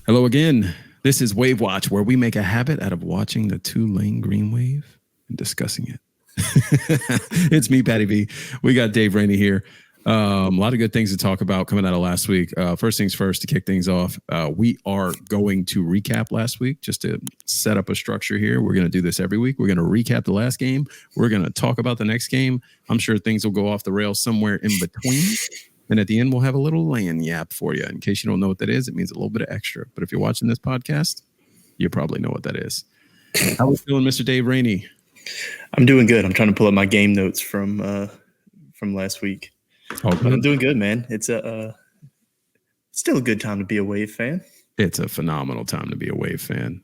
Hello again. This is Wave Watch, where we make a habit out of watching the Tulane Green Wave and discussing it. It's me, Patty B. We got Dave Rainey here. A lot of good things to talk about coming out of last week. First things first, to kick things off, we are going to recap last week just to set up a structure here. We're going to do this every week. We're going to recap the last game. We're going to talk about the next game. I'm sure things will go off the rails somewhere in between. And at the end, we'll have a little land yap for you. In case you don't know what that is, it means a little bit of extra. But if you're watching this podcast, you probably know what that is. How are you feeling, Mr. Dave Rainey? I'm doing good. I'm trying to pull up my game notes from last week. But I'm doing good, man. It's still a good time to be a Wave fan. It's a phenomenal time to be a Wave fan.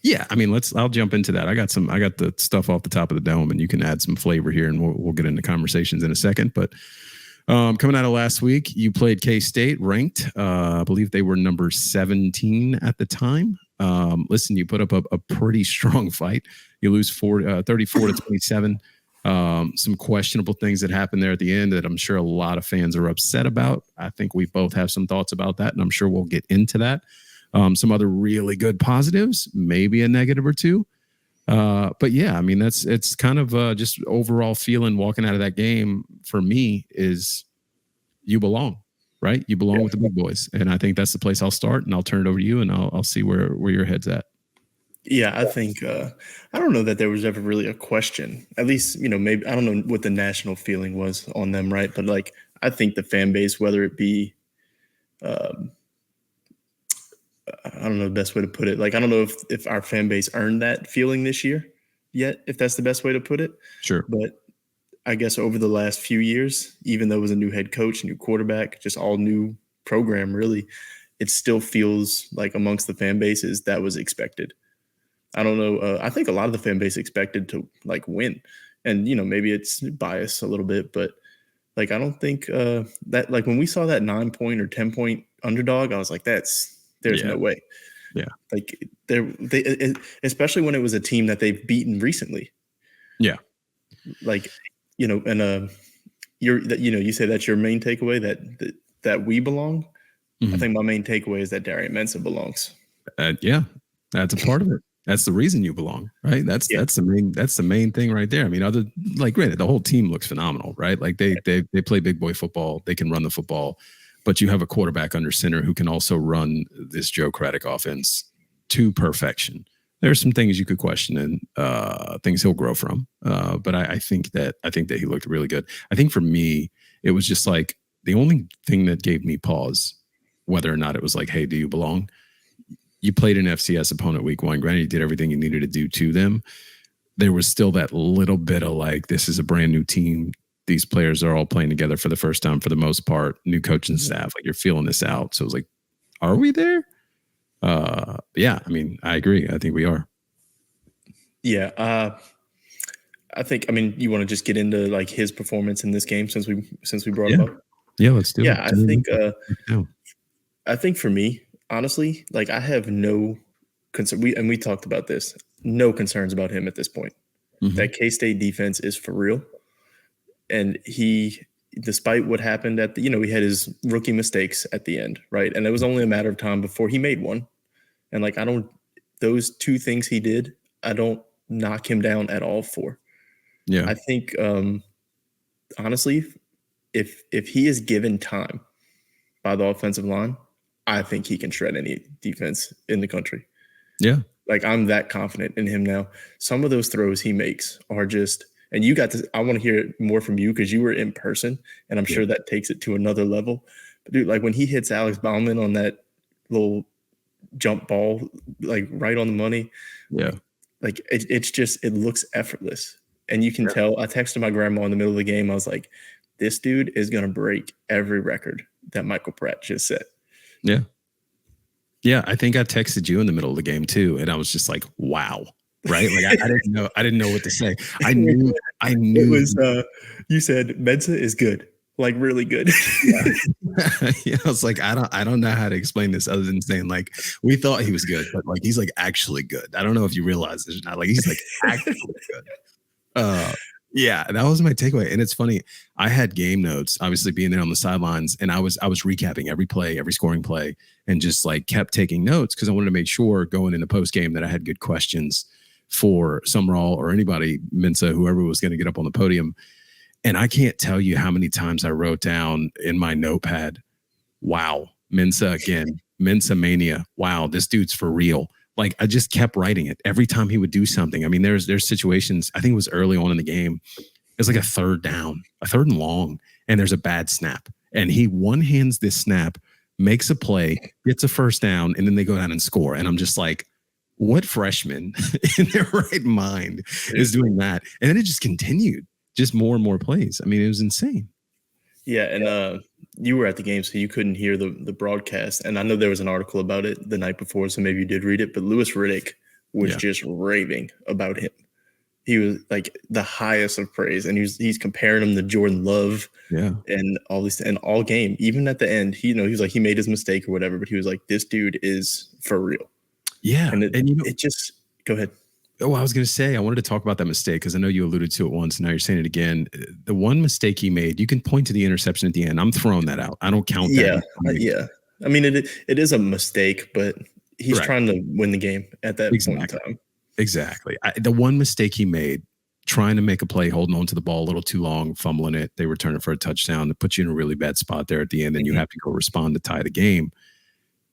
Yeah, I mean, I'll jump into that. I got the stuff off the top of the dome, and you can add some flavor here, and we'll get into conversations in a second. But coming out of last week, you played K-State, ranked. I believe they were number 17 at the time. Listen, you put up a pretty strong fight. You lose 34-27. Some questionable things that happened there at the end that I'm sure a lot of fans are upset about. I think we both have some thoughts about that, and I'm sure we'll get into that. Some other really good positives, maybe a negative or two. But yeah, I mean, it's kind of just overall feeling walking out of that game for me is you belong, right? You belong with the big boys. And I think that's the place I'll start, and I'll turn it over to you, and I'll see where your head's at. Yeah, I think I don't know that there was ever really a question. At least, maybe I don't know what the national feeling was on them, right? But like, I think the fan base, whether it be I don't know the best way to put it. Like, I don't know if our fan base earned that feeling this year yet, if that's the best way to put it. Sure. But I guess over the last few years, even though it was a new head coach, new quarterback, just all new program, really, it still feels like amongst the fan bases that was expected. I don't know. I think a lot of the fan base expected to like win, and maybe it's bias a little bit, but like I don't think that like when we saw that 9-point or 10-point underdog, I was like, there's no way. Yeah. Like they especially when it was a team that they've beaten recently. Yeah. Like, and you say that's your main takeaway that we belong. Mm-hmm. I think my main takeaway is that Darian Mensah belongs. Yeah, that's a part of it. That's the reason you belong, right? That's the main thing right there. I mean, granted, the whole team looks phenomenal, right? Like they play big boy football, they can run the football, but you have a quarterback under center who can also run this Joe Craddock offense to perfection. There are some things you could question and things he'll grow from, but I think that he looked really good. I think for me, it was just like the only thing that gave me pause, whether or not it was like, hey, do you belong? You played an FCS opponent week one. Granted, you did everything you needed to do to them. There was still that little bit of like, this is a brand new team. These players are all playing together for the first time for the most part. New coaching staff, like you're feeling this out. So it was like, are we there? Yeah, I mean, I agree. I think we are. Yeah. I think, you want to just get into like his performance in this game since we brought him up. Yeah, let's do it. Yeah, I think for me, honestly, like I have no concern. We talked about this. No concerns about him at this point. Mm-hmm. That K-State defense is for real. And he, despite what happened he had his rookie mistakes at the end, right? And it was only a matter of time before he made one. And like, those two things he did, I don't knock him down at all for. Yeah. I think, honestly, if he is given time by the offensive line, I think he can shred any defense in the country. Yeah. Like I'm that confident in him now. Some of those throws he makes are just, and I want to hear it more from you because you were in person and I'm sure that takes it to another level. But dude, like when he hits Alex Bauman on that little jump ball, like right on the money. Yeah. Like it looks effortless. And you can tell. I texted my grandma in the middle of the game. I was like, this dude is going to break every record that Michael Pratt just set. Yeah. Yeah. I think I texted you in the middle of the game too. And I was just like, wow. Right. Like I didn't know what to say. I knew it was, you said Mensah is good. Like really good. Yeah. I was like, I don't know how to explain this other than saying like, we thought he was good, but like, he's like actually good. I don't know if you realize this or not. Like he's like actually good. Yeah, that was my takeaway. And it's funny, I had game notes, obviously being there on the sidelines, and I was recapping every play, every scoring play, and just like kept taking notes because I wanted to make sure going into post game that I had good questions for Summerall or anybody, Mensa, whoever was going to get up on the podium. And I can't tell you how many times I wrote down in my notepad, wow, Mensa again, Mensa mania. Wow, this dude's for real. Like I just kept writing it every time he would do something. I mean, there's situations, I think it was early on in the game. It's like a third down, a third and long, and there's a bad snap. And he one hands this snap, makes a play, gets a first down, and then they go down and score. And I'm just like, what freshman in their right mind is doing that? And then it just continued, just more and more plays. I mean, it was insane. Yeah, and you were at the game, so you couldn't hear the broadcast. And I know there was an article about it the night before, so maybe you did read it. But Louis Riddick was just raving about him. He was like the highest of praise, and he's comparing him to Jordan Love, and all these, and all game, even at the end, he was like he made his mistake or whatever, but he was like, this dude is for real. Yeah, and it just go ahead. Oh, I was going to say, I wanted to talk about that mistake because I know you alluded to it once. And now you're saying it again. The one mistake he made, you can point to the interception at the end. I'm throwing that out. I don't count that. Yeah. I mean, it is a mistake, but he's trying to win the game at that point in time. Exactly. The one mistake he made, trying to make a play, holding on to the ball a little too long, fumbling it. They return it for a touchdown. That puts you in a really bad spot there at the end. And you have to go respond to tie the game.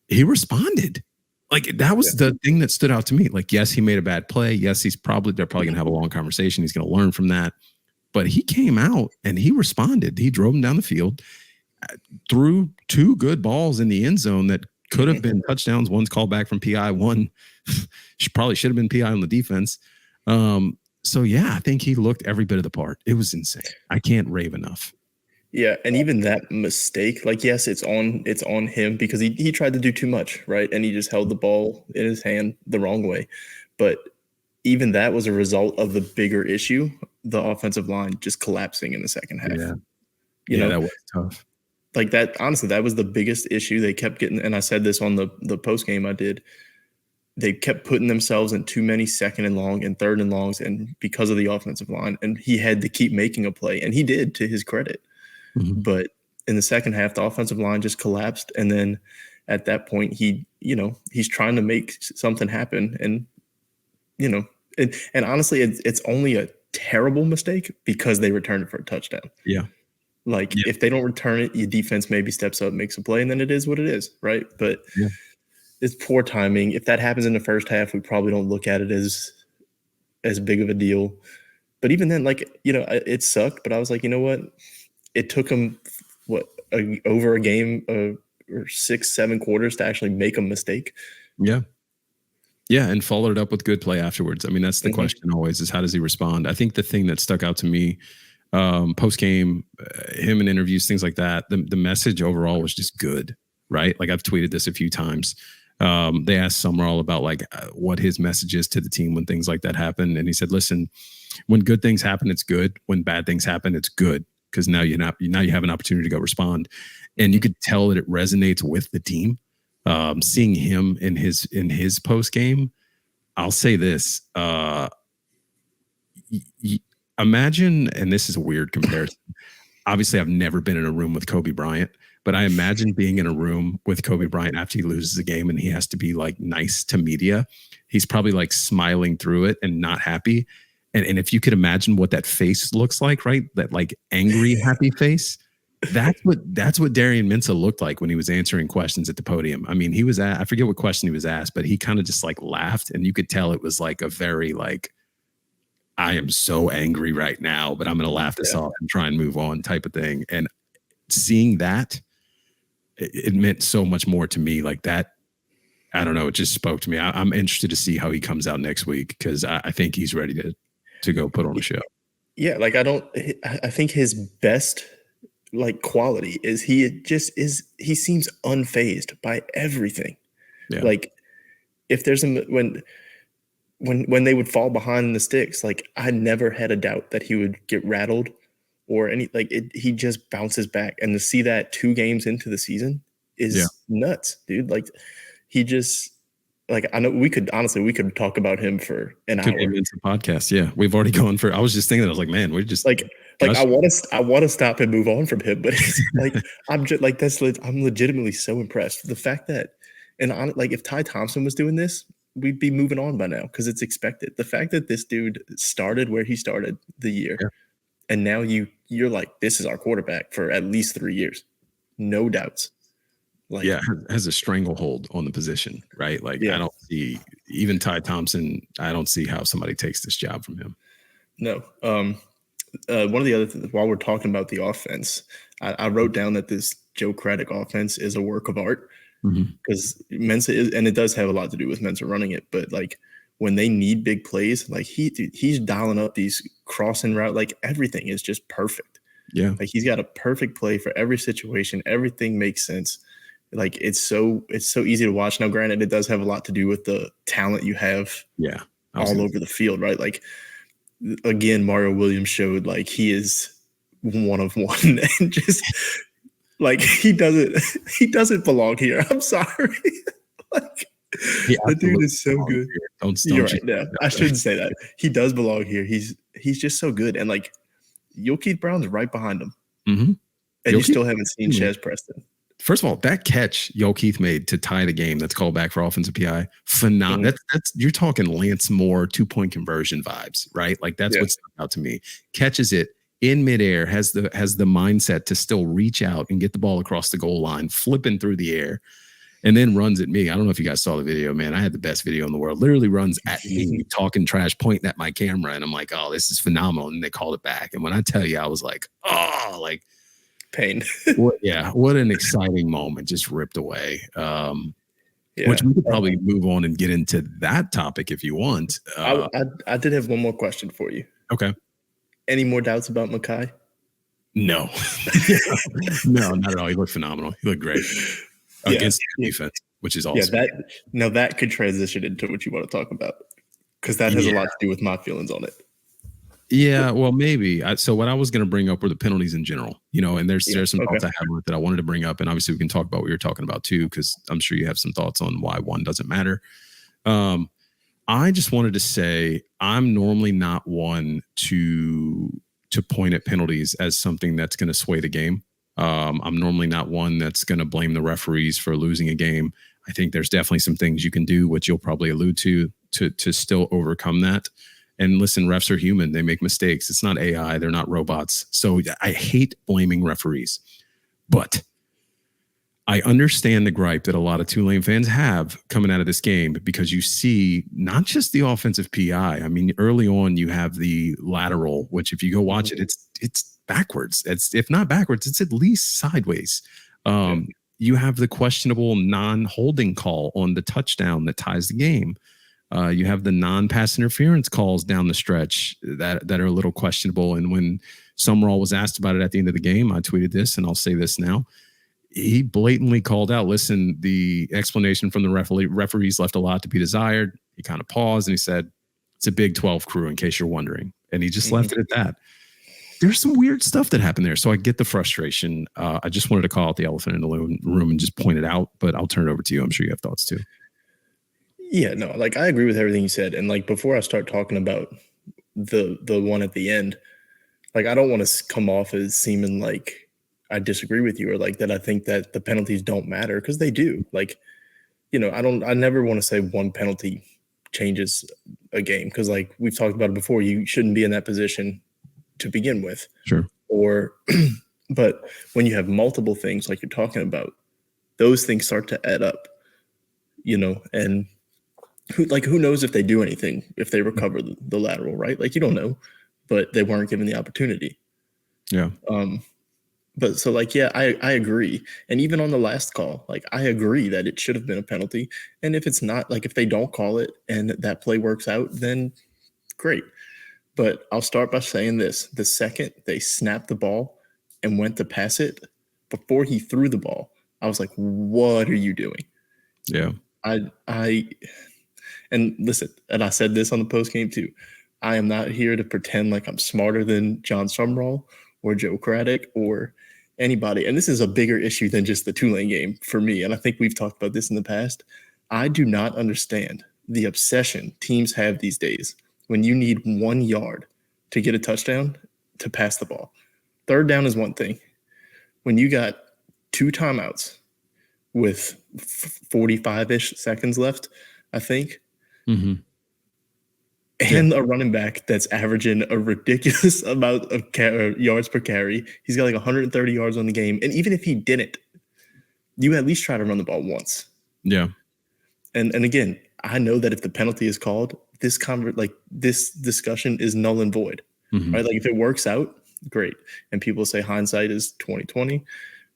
He responded. Like that was the thing that stood out to me. Like, yes, he made a bad play. Yes, they're probably going to have a long conversation. He's going to learn from that. But he came out and he responded. He drove him down the field, threw two good balls in the end zone that could have been touchdowns. One's called back from PI. One probably should have been PI on the defense. So yeah, I think he looked every bit of the part. It was insane. I can't rave enough. Yeah, and even that mistake, like, yes, it's on him because he tried to do too much, right? And he just held the ball in his hand the wrong way. But even that was a result of the bigger issue, the offensive line just collapsing in the second half. Yeah. You know, that was tough. Like that, honestly, that was the biggest issue. They kept getting, and I said this on the post game I did, they kept putting themselves in too many second and long and third and longs, and because of the offensive line, and he had to keep making a play, and he did, to his credit. But in the second half, the offensive line just collapsed. And then at that point, he's trying to make something happen. And, and honestly, it's only a terrible mistake because they returned it for a touchdown. Yeah. If they don't return it, your defense maybe steps up, makes a play, and then it is what it is, right? But it's poor timing. If that happens in the first half, we probably don't look at it as big of a deal. But even then, it sucked. But I was like, you know what? It took him over a game or 6-7 quarters to actually make a mistake. Yeah, and followed it up with good play afterwards. I mean, that's the question always: is how does he respond? I think the thing that stuck out to me post game, him in interviews, things like that. The message overall was just good, right? Like I've tweeted this a few times. They asked Summerall about what his message is to the team when things like that happen, and he said, "Listen, when good things happen, it's good. When bad things happen, it's good." Because now you have an opportunity to go respond, and you could tell that it resonates with the team. Seeing him in his post game, I'll say this: imagine, and this is a weird comparison. Obviously, I've never been in a room with Kobe Bryant, but I imagine being in a room with Kobe Bryant after he loses a game and he has to be nice to media. He's probably smiling through it and not happy. And if you could imagine what that face looks like, right? That angry, happy face. That's what Darian Mensah looked like when he was answering questions at the podium. I mean, I forget what question he was asked, but he kind of just laughed, and you could tell it was a very I am so angry right now, but I'm going to laugh this off and try and move on type of thing. And seeing that, it meant so much more to me. That, I don't know, it just spoke to me. I'm interested to see how he comes out next week because I think he's ready to go put on a show. Yeah, I think his best quality is he seems unfazed by everything. Yeah. If there's when they would fall behind in the sticks, I never had a doubt that he would get rattled or he just bounces back. And to see that 2 games into the season is nuts, dude. like I know we could talk about him for an Could hour. be a podcast. Yeah, we've already gone for. I was just thinking that I was like, man, we're just like I want to stop and move on from him, but it's like I'm just like I'm legitimately so impressed. The fact that like if Ty Thompson was doing this, we'd be moving on by now because it's expected. The fact that this dude started where he started the year, and now you're like, this is our quarterback for at least 3 years, no doubts. Like, has a stranglehold on the position, right? Like, I don't see even Ty Thompson. I don't see how somebody takes this job from him. No. One of the other things, while we're talking about the offense, I wrote down that this Joe Craddock offense is a work of art because Mensa is, and it does have a lot to do with Mensa running it, but like when they need big plays, like he's dialing up these crossing route, like everything is just perfect. Yeah. Like he's got a perfect play for every situation. Everything makes sense. Like it's so easy to watch. Now, granted, it does have a lot to do with the talent you have all over the field, right? Like again, Mario Williams showed like he is one of one and just like he doesn't belong here. I'm sorry. Like the dude is so good. You're right. Yeah, I shouldn't say that. He does belong here. He's just so good. And like Keith Brown's right behind him. And you still haven't seen Shez Preston. First of all, that catch Keith made to tie the game that's called back for offensive PI, phenomenal. That's you're talking Lance Moore 2-point conversion vibes, right? Like that's what stuck out to me. Catches it in midair, has the mindset to still reach out and get the ball across the goal line, flipping through the air, and then runs at me. I don't know if you guys saw the video, man. I had the best video in the world. Literally runs at me, talking trash, pointing at my camera, and I'm like, oh, this is phenomenal. And they called it back. And when I tell you, I was like, oh, like. Pain. What an exciting moment, just ripped away. Which we could probably move on and get into that topic if you want. I did have one more question for you. Okay. Any more doubts about Makai? No. No, not at all. He looked phenomenal. He looked great against the defense, which is awesome. That could transition into what you want to talk about because that has a lot to do with my feelings on it. Yeah, well, maybe. So what I was going to bring up were the penalties in general, and there's some thoughts I have that I wanted to bring up, and obviously we can talk about what you're talking about too, because I'm sure you have some thoughts on why one doesn't matter. I just wanted to say I'm normally not one to point at penalties as something that's going to sway the game. I'm normally not one that's going to blame the referees for losing a game. I think there's definitely some things you can do, which you'll probably allude to still overcome that. And listen, refs are human. They make mistakes. It's not AI. They're not robots. So I hate blaming referees. But I understand the gripe that a lot of Tulane fans have coming out of this game because you see not just the offensive PI. I mean, early on, you have the lateral, which if you go watch it, it's backwards. It's if not backwards, it's at least sideways. You have the questionable non-holding call on the touchdown that ties the game. You have the non-pass interference calls down the stretch that are a little questionable. And when Summerall was asked about it at the end of the game, I tweeted this, and I'll say this now. He blatantly called out, listen, the explanation from the referees left a lot to be desired. He kind of paused and he said, it's a Big 12 crew, in case you're wondering. And he just left it at that. There's some weird stuff that happened there. So I get the frustration. I just wanted to call out the elephant in the room and just point it out, but I'll turn it over to you. I'm sure you have thoughts too. Yeah, no, like I agree with everything you said. And like before I start talking about the one at the end, like I don't want to come off as seeming like I disagree with you or like that I think that the penalties don't matter because they do. Like, I never want to say one penalty changes a game because like we've talked about it before, you shouldn't be in that position to begin with. Sure. But when you have multiple things like you're talking about, those things start to add up, and who knows if they do anything, if they recover the lateral, right? Like, you don't know, but they weren't given the opportunity. Yeah. But so like, yeah, I agree. And even on the last call, like I agree that it should have been a penalty. And if it's not, like if they don't call it and that play works out, then great. But I'll start by saying this. The second they snapped the ball and went to pass it before he threw the ball, I was like, what are you doing? Yeah. And listen, and I said this on the post game too. I am not here to pretend like I'm smarter than John Summerall or Joe Craddock or anybody. And this is a bigger issue than just the Tulane game for me. And I think we've talked about this in the past. I do not understand the obsession teams have these days when you need 1 yard to get a touchdown to pass the ball. Third down is one thing. When you got 2 timeouts with 45-ish seconds left, I think, Mm-hmm. and a running back that's averaging a ridiculous amount of yards per carry. He's got like 130 yards on the game. And even if he didn't, you at least try to run the ball once. Yeah. And again, I know that if the penalty is called, this discussion is null and void. Mm-hmm. Right? Like if it works out, great. And people say hindsight is 20/20.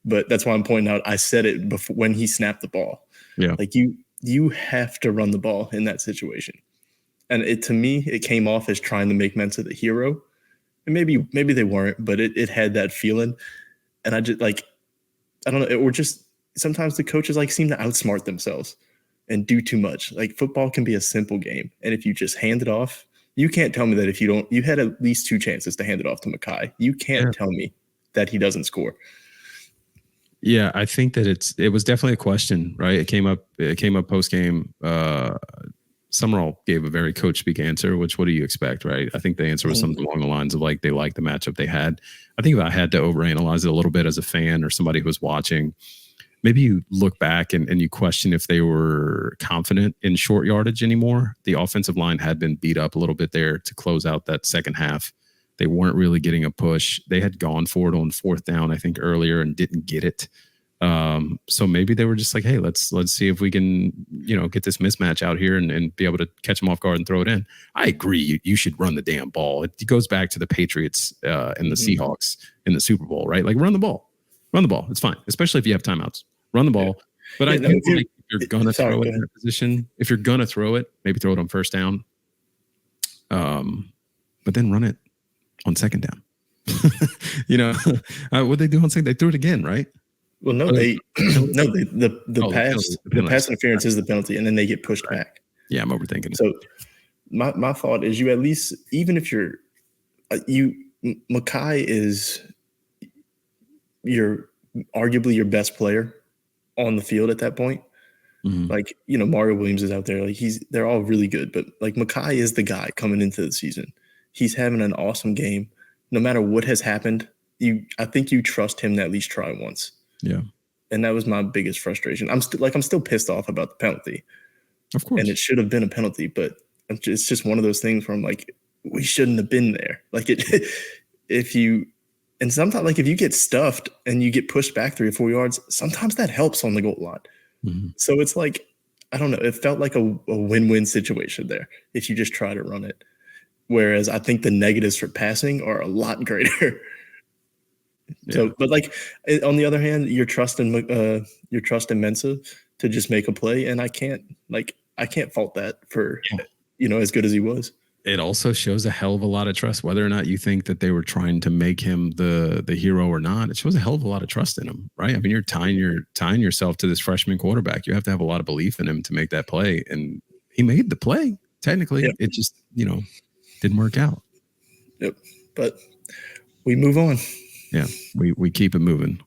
But that's why I'm pointing out I said it before when he snapped the ball. Yeah. Like you have to run the ball in that situation. And to me, it came off as trying to make Mensah the hero. And maybe they weren't, but it had that feeling. And I just I don't know, or just sometimes the coaches seem to outsmart themselves and do too much. Like football can be a simple game. And if you just hand it off, you can't tell me that if you had at least 2 chances to hand it off to Mekhi. You can't tell me that he doesn't score. Yeah, I think that it was definitely a question, right? It came up post game. Summerall gave a very coach speak answer, which what do you expect, right? I think the answer was something along the lines of they liked the matchup they had. I think if I had to overanalyze it a little bit as a fan or somebody who was watching, maybe you look back and you question if they were confident in short yardage anymore. The offensive line had been beat up a little bit there to close out that second half. They weren't really getting a push. They had gone for it on 4th down, I think, earlier and didn't get it. So maybe they were just like, hey, let's see if we can, get this mismatch out here and be able to catch them off guard and throw it in. I agree. You should run the damn ball. It goes back to the Patriots and the Seahawks in the Super Bowl, right? Like run the ball. Run the ball. It's fine, especially if you have timeouts. Run the ball. But I think if you're going to throw it in that position, if you're going to throw it, maybe throw it on 1st down. But then run it on 2nd down. What they do on 2nd, they threw it again, right? Well, no, the pass interference is the penalty, and then they get pushed back. Yeah, I'm overthinking it. So my thought is you at least, even if you're Mekhi is arguably your best player on the field at that point. Mm-hmm. Mario Williams is out there. They're all really good, but Mekhi is the guy coming into the season. He's having an awesome game. No matter what has happened, I think you trust him to at least try once. Yeah. And that was my biggest frustration. I'm still pissed off about the penalty. Of course. And it should have been a penalty, but it's just one of those things where I'm like, we shouldn't have been there. If you get stuffed and you get pushed back 3 or 4 yards, sometimes that helps on the goal line. Mm-hmm. So it's I don't know. It felt like a win-win situation there if you just try to run it. Whereas I think the negatives for passing are a lot greater. Yeah. So, but on the other hand, you're trusting Mensah to just make a play, and I can't fault that for as good as he was. It also shows a hell of a lot of trust, whether or not you think that they were trying to make him the hero or not. It shows a hell of a lot of trust in him, right? I mean, you're tying yourself to this freshman quarterback. You have to have a lot of belief in him to make that play, and he made the play. Technically, yep. It just didn't work out. Yep, but we move on. Yeah, we keep it moving.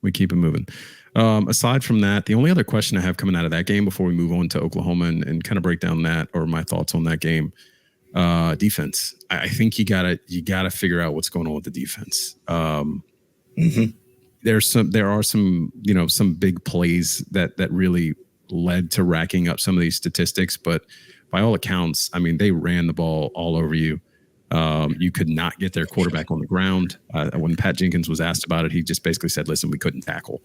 Aside from that, the only other question I have coming out of that game before we move on to Oklahoma and kind of break down that or my thoughts on that game, defense. I think you gotta figure out what's going on with the defense. Mm-hmm. There are some big plays that really led to racking up some of these statistics, but by all accounts, I mean, they ran the ball all over you. You could not get their quarterback on the ground. When Pat Jenkins was asked about it, he just basically said, listen, we couldn't tackle.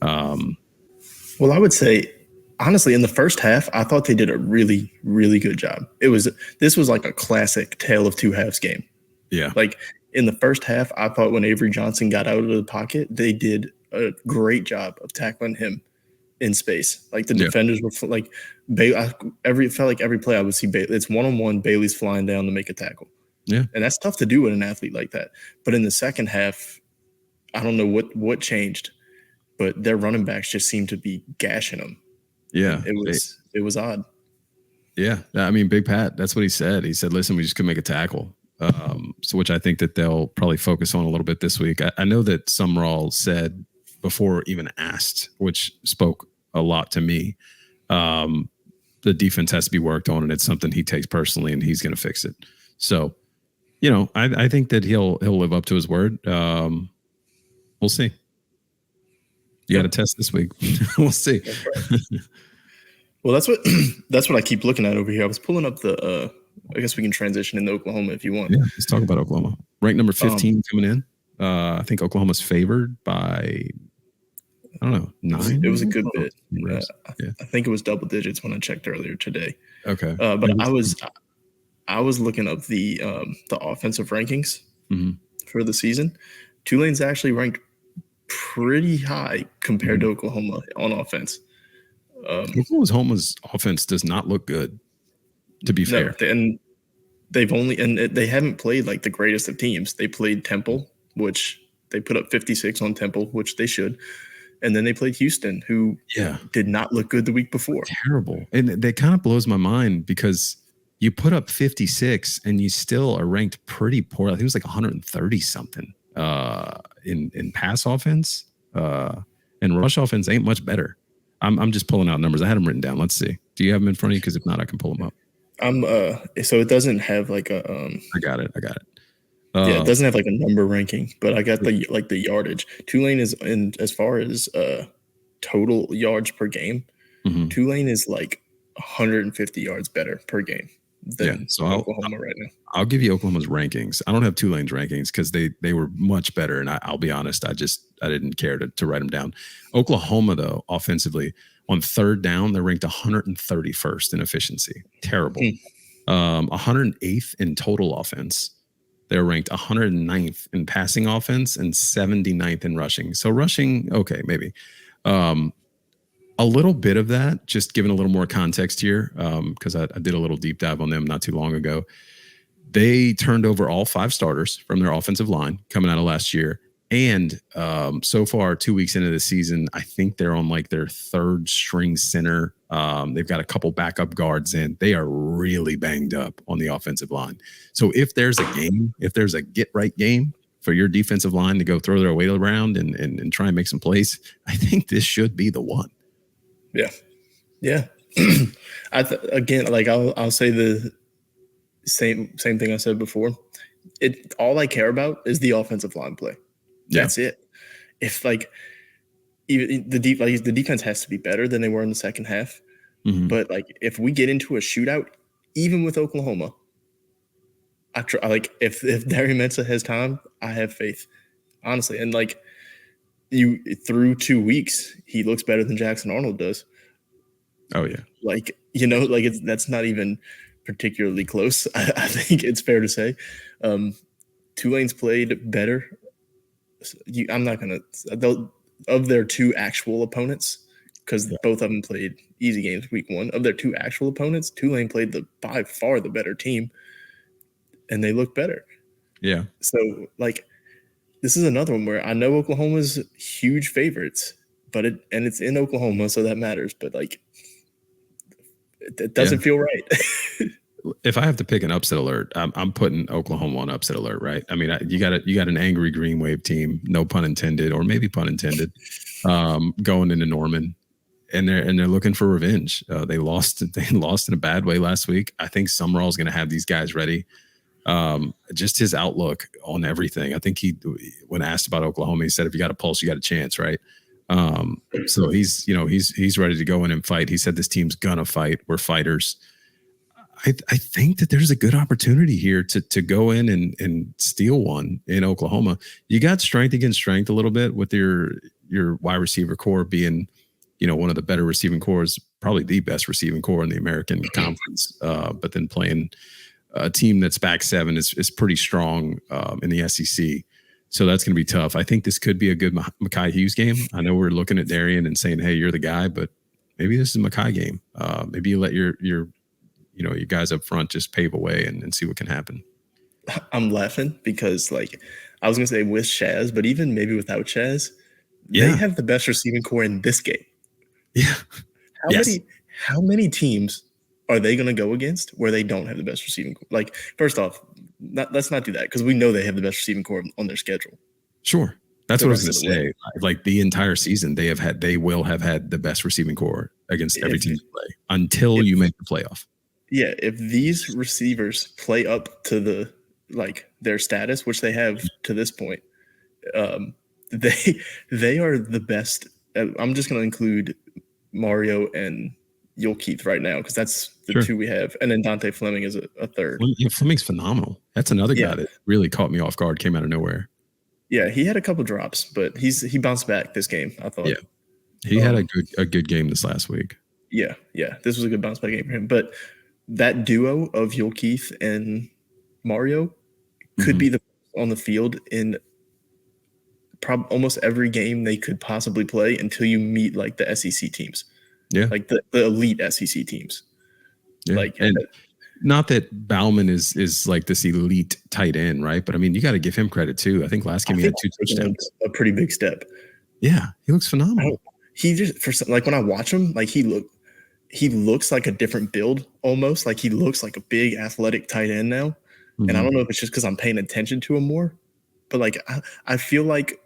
Well, I would say, honestly, in the first half, I thought they did a really, really good job. This was like a classic tale of 2 halves game. Yeah. In the first half, I thought when Avery Johnson got out of the pocket, they did a great job of tackling him in space. The defenders were it felt like every play I would see Bailey. It's 1-on-1, Bailey's flying down to make a tackle. Yeah. And that's tough to do with an athlete like that. But in the second half, I don't know what changed, but their running backs just seemed to be gashing them. Yeah. It was odd. Yeah. I mean, Big Pat, that's what he said. He said, listen, we just couldn't make a tackle. So which I think that they'll probably focus on a little bit this week. I know that Summerall said before even asked, which spoke a lot to me, the defense has to be worked on, and it's something he takes personally, and he's going to fix it. So, you know, I think that he'll live up to his word. We'll see. You got to test this week. We'll see. Well, that's what I keep looking at over here. I was pulling up the. I guess we can transition into Oklahoma if you want. Yeah, let's talk about Oklahoma. Ranked number 15 coming in. I think Oklahoma's favored by, I don't know, 9. It was a good bit. I think it was double digits when I checked earlier today. Okay, but I was looking up the offensive rankings for the season. Tulane's actually ranked pretty high compared to Oklahoma on offense. Oklahoma's offense does not look good, to be fair. And they haven't played like the greatest of teams. They played Temple, which they put up 56 on Temple, which they should. And then they played Houston, who did not look good the week before. Terrible. And that kind of blows my mind because you put up 56 and you still are ranked pretty poor. I think it was like 130 something in pass offense. And rush offense ain't much better. I'm just pulling out numbers. I had them written down. Let's see. Do you have them in front of you? Because if not, I can pull them up. So it doesn't have like a I got it. It doesn't have like a number ranking, but I got the yardage. Tulane is in as far as total yards per game. Tulane is like 150 yards better per game than Oklahoma right now. I'll give you Oklahoma's rankings. I don't have Tulane's rankings because they were much better, and I'll be honest, I didn't care to write them down. Oklahoma though, offensively, on third down, they're ranked 131st in efficiency. Terrible. 108th in total offense. They're ranked 109th in passing offense and 79th in rushing. So rushing, okay, maybe. A little bit of that, just giving a little more context here, because I did a little deep dive on them not too long ago. They turned over all 5 starters from their offensive line coming out of last year. And so far, 2 weeks into the season, I think they're on like their 3rd string center. They've got a couple backup guards in. They are really banged up on the offensive line. So if there's a get right game for your defensive line to go throw their weight around and try and make some plays, I think this should be the one. Yeah. Again, like I'll say the same thing I said before. All I care about is the offensive line play. That's it. If like even the defense has to be better than they were in the second half. But like if we get into a shootout, even with Oklahoma, if Darian Mensah has time, I have faith, honestly. And like through 2 weeks, he looks better than Jackson Arnold does. Oh yeah, like that's not even particularly close. I think it's fair to say. Tulane's played better. I'm not gonna of their 2 actual opponents, because both of them played easy games week 1. Of their 2 actual opponents, Tulane played by far the better team, and they look better. Yeah. So like, this is another one where I know Oklahoma's huge favorites, but it's in Oklahoma, so that matters. But like, it doesn't feel right. If I have to pick an upset alert, I'm putting Oklahoma on upset alert, right? I mean, you got an angry Green Wave team, no pun intended, or maybe pun intended, going into Norman, and they're looking for revenge. They lost in a bad way last week. I think Summerall's going to have these guys ready. Just his outlook on everything. I think when asked about Oklahoma, he said, "If you got a pulse, you got a chance," right? So he's ready to go in and fight. He said this team's gonna fight. We're fighters. I think that there's a good opportunity here to go in and steal one in Oklahoma. You got strength against strength a little bit with your wide receiver core being, one of the better receiving cores, probably the best receiving core in the American Conference. But then playing a team that's back 7 is pretty strong in the SEC. So that's going to be tough. I think this could be a good Mekhi Hughes game. I know we're looking at Darian and saying, "Hey, you're the guy," but maybe this is a Mekhi game. Maybe you let your guys up front just pave a way and see what can happen. I'm laughing because, like, I was going to say with Chaz, but even maybe without Chaz, they have the best receiving core in this game. Yeah. How many teams are they going to go against where they don't have the best receiving core? Like, first off, let's not do that, because we know they have the best receiving core on their schedule. Sure. That's what I was going to say. Like the entire season, they will have had the best receiving core against every team you play until you make the playoff. Yeah, if these receivers play up to their status, which they have to this point, they are the best. I'm just going to include Mario and Keith right now because that's the two we have, and then Dante Fleming is a third. Yeah, Fleming's phenomenal. That's another guy that really caught me off guard. Came out of nowhere. Yeah, he had a couple drops, but he bounced back this game. I thought. Yeah, he had a good game this last week. Yeah, this was a good bounce back game for him. But that duo of Keith and Mario could be on the field in almost every game they could possibly play until you meet like the SEC teams. Yeah, like the elite SEC teams. Yeah. Like, and not that Bauman is like this elite tight end, right? But I mean, you got to give him credit too. I think last game he had 2 touchdowns. A pretty big step. Yeah, he looks phenomenal. He just when I watch him, like he looks like a different build almost. Like he looks like a big athletic tight end now. Mm-hmm. And I don't know if it's just because I'm paying attention to him more, but like I feel like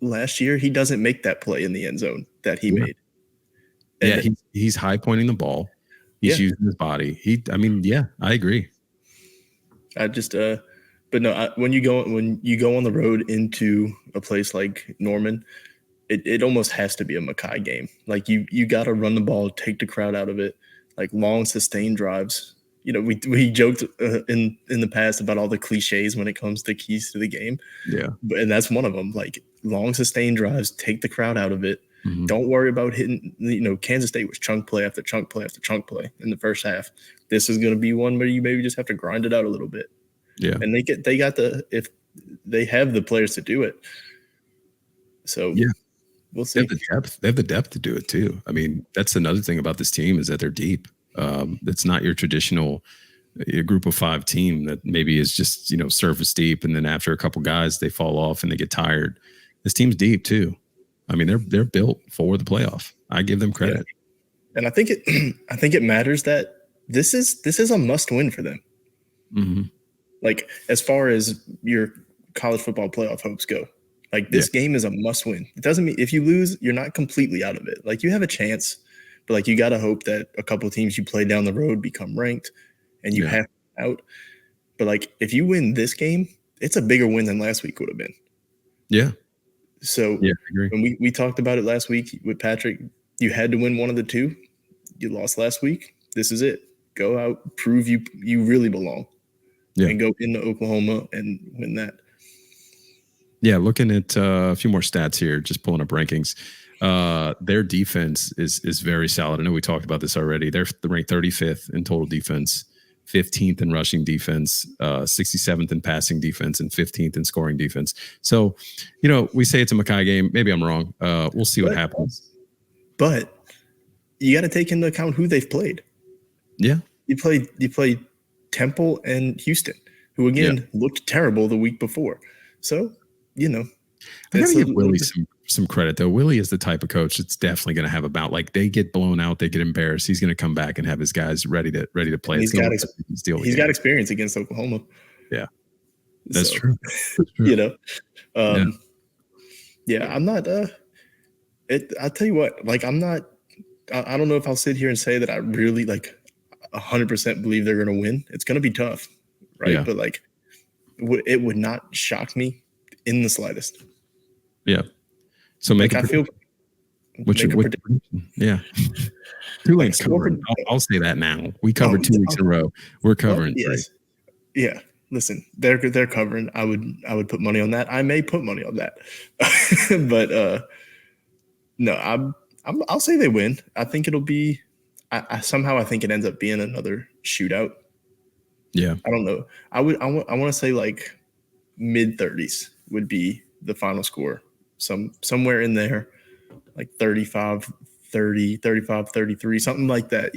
last year he doesn't make that play in the end zone that he made. And he's high pointing the ball. He's using his body. I agree. I just but no, when you go on the road into a place like Norman, it almost has to be a Mackay game. Like you got to run the ball, take the crowd out of it, like long sustained drives. You know, we joked in the past about all the cliches when it comes to keys to the game. Yeah, and that's one of them. Like long sustained drives, take the crowd out of it. Mm-hmm. Don't worry about hitting. You know, Kansas State was chunk play after chunk play after chunk play in the first half. This is going to be one where you maybe just have to grind it out a little bit. Yeah, and if they have the players to do it. So yeah, we'll see. They have the depth to do it too. I mean, that's another thing about this team is that they're deep. It's not your traditional group of 5 team that maybe is just surface deep, and then after a couple guys they fall off and they get tired. This team's deep too. I mean, they're built for the playoff. I give them credit. Yeah. And I think it matters that this is a must win for them. Mm-hmm. Like as far as your college football playoff hopes go, like this game is a must win. It doesn't mean if you lose, you're not completely out of it. Like you have a chance, but like you got to hope that a couple of teams you play down the road become ranked and you have out. But like if you win this game, it's a bigger win than last week would have been. Yeah. So I agree. When we talked about it last week with Patrick, you had to win one of the 2. You lost last week. This is it. Go out, prove you really belong. Yeah. And go into Oklahoma and win that. Yeah, looking at a few more stats here, just pulling up rankings. Their defense is very solid. I know we talked about this already. They're ranked 35th in total defense, 15th in rushing defense, 67th in passing defense, and 15th in scoring defense. So, we say it's a Mackay game. Maybe I'm wrong. We'll see what happens. But you got to take into account who they've played. Yeah. You played Temple and Houston, who again looked terrible the week before. So, I gotta give Willie some credit though. Willie is the type of coach that's definitely going to have about like they get blown out, they get embarrassed. He's going to come back and have his guys ready to play. He's got experience against Oklahoma. Yeah, that's true. I'm not. I'll tell you what. Like I'm not. I don't know if I'll sit here and say that I really like 100% believe they're going to win. It's going to be tough, right? Yeah. But like, it would not shock me in the slightest. Yeah. So make like a prediction. Yeah. Tulane's covering. I'll say that now. We covered 2 weeks in a row. We're covering 3. Yeah. Listen, they're covering. I would put money on that. I may put money on that. But no, I'll say they win. I think it'll be somehow I think it ends up being another shootout. Yeah. I don't know. I want to say like mid-30s would be the final score. Somewhere in there, like 35, 30, 35, 33, something like that,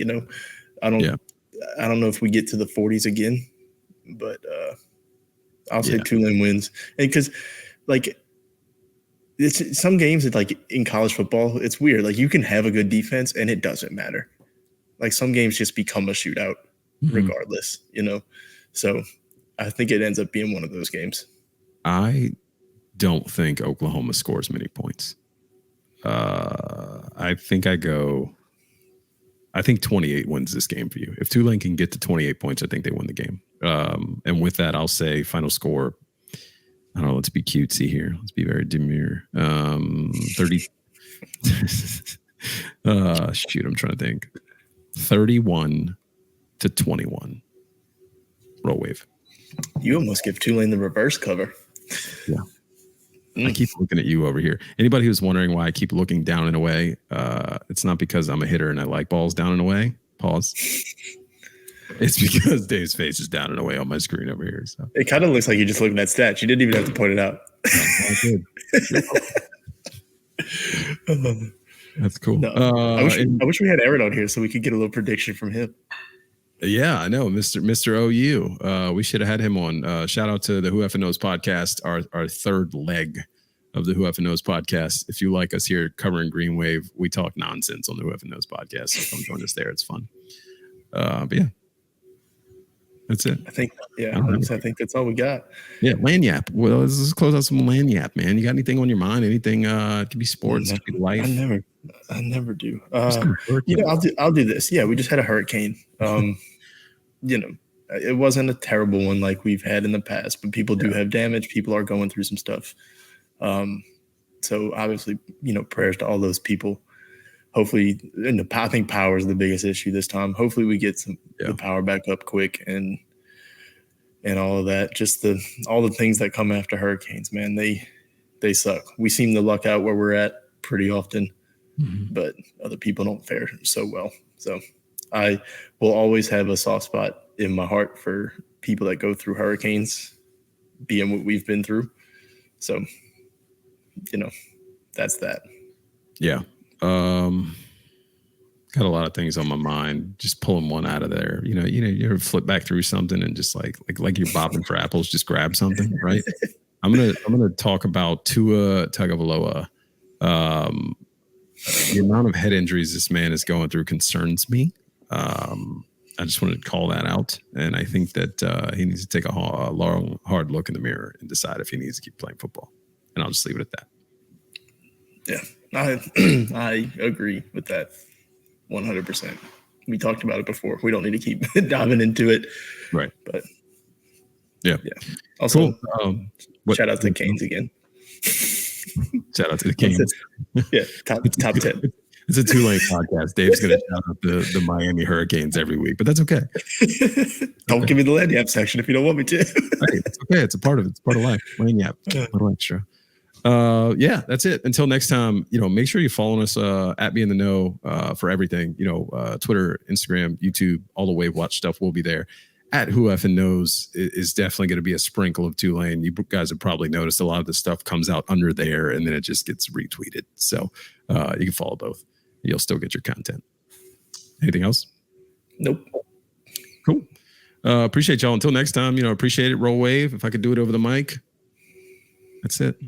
I don't know if we get to the 40s again, but I'll say Tulane wins. And because like it's some games that like in college football, it's weird. Like you can have a good defense and it doesn't matter. Like some games just become a shootout regardless, So I think it ends up being one of those games. I don't think Oklahoma scores many points. I think I go I think 28 wins this game for you. If Tulane can get to 28 points, I think they win the game. And with that, I'll say final score. I don't know. Let's be cutesy here. Let's be very demure. 30. Shoot, I'm trying to think. 31-21. Roll wave. You almost give Tulane the reverse cover. Yeah. I keep looking at you over here. Anybody who's wondering why I keep looking down and away, it's not because I'm a hitter and I like balls down and away. Pause. It's because Dave's face is down and away on my screen over here. So it kind of looks like you're just looking at stats. You didn't even have to point it out. That's cool. No, I wish we had Aaron on here so we could get a little prediction from him. Yeah, I know, Mr. OU. We should have had him on. Shout out to the Who Effing Knows podcast, our third leg of the Who Effing Knows podcast. If you like us here covering Green Wave, we talk nonsense on the Who Effing Knows podcast. So come join us there; it's fun. But yeah, that's it. I think that's all we got. Yeah, Lanyap. Well, let's just close out some Lanyap, man. You got anything on your mind? Anything? It could be sports, it could be life. I never do. I'll do this. Yeah, we just had a hurricane. It wasn't a terrible one like we've had in the past, but people do have damage. People are going through some stuff. So obviously, prayers to all those people. Hopefully, I think power is the biggest issue this time. Hopefully we get the power back up quick and all of that. Just all the things that come after hurricanes, man, they suck. We seem to luck out where we're at pretty often, but other people don't fare so well. So I will always have a soft spot in my heart for people that go through hurricanes, being what we've been through. So, that's that. Yeah. Got a lot of things on my mind. Just pulling one out of there. You ever flip back through something and just like you're bopping for apples, just grab something, right? I'm gonna talk about Tua Tagovailoa. The amount of head injuries this man is going through concerns me. I just wanted to call that out, and I think that he needs to take a long, hard look in the mirror and decide if he needs to keep playing football. And I'll just leave it at that. Yeah, I agree with that 100%. We talked about it before. We don't need to keep diving into it, right? But yeah. Also, shout out to Canes again. Shout out to the Canes. Yeah, top 10. It's a Tulane podcast. Dave's going to shout out the Miami Hurricanes every week, but that's okay. Don't give me the Lanyap section if you don't want me to. Right, it's okay. It's a part of it. It's part of life. Lanyap. A little extra. Yeah, that's it. Until next time, make sure you follow us at Be in the Know for everything. Twitter, Instagram, YouTube, all the Wave Watch stuff will be there. At Who Effing Knows is definitely going to be a sprinkle of Tulane. You guys have probably noticed a lot of the stuff comes out under there and then it just gets retweeted. So you can follow both. You'll still get your content. Anything else? Nope. Cool. Appreciate y'all. Until next time, appreciate it. Roll Wave. If I could do it over the mic. That's it.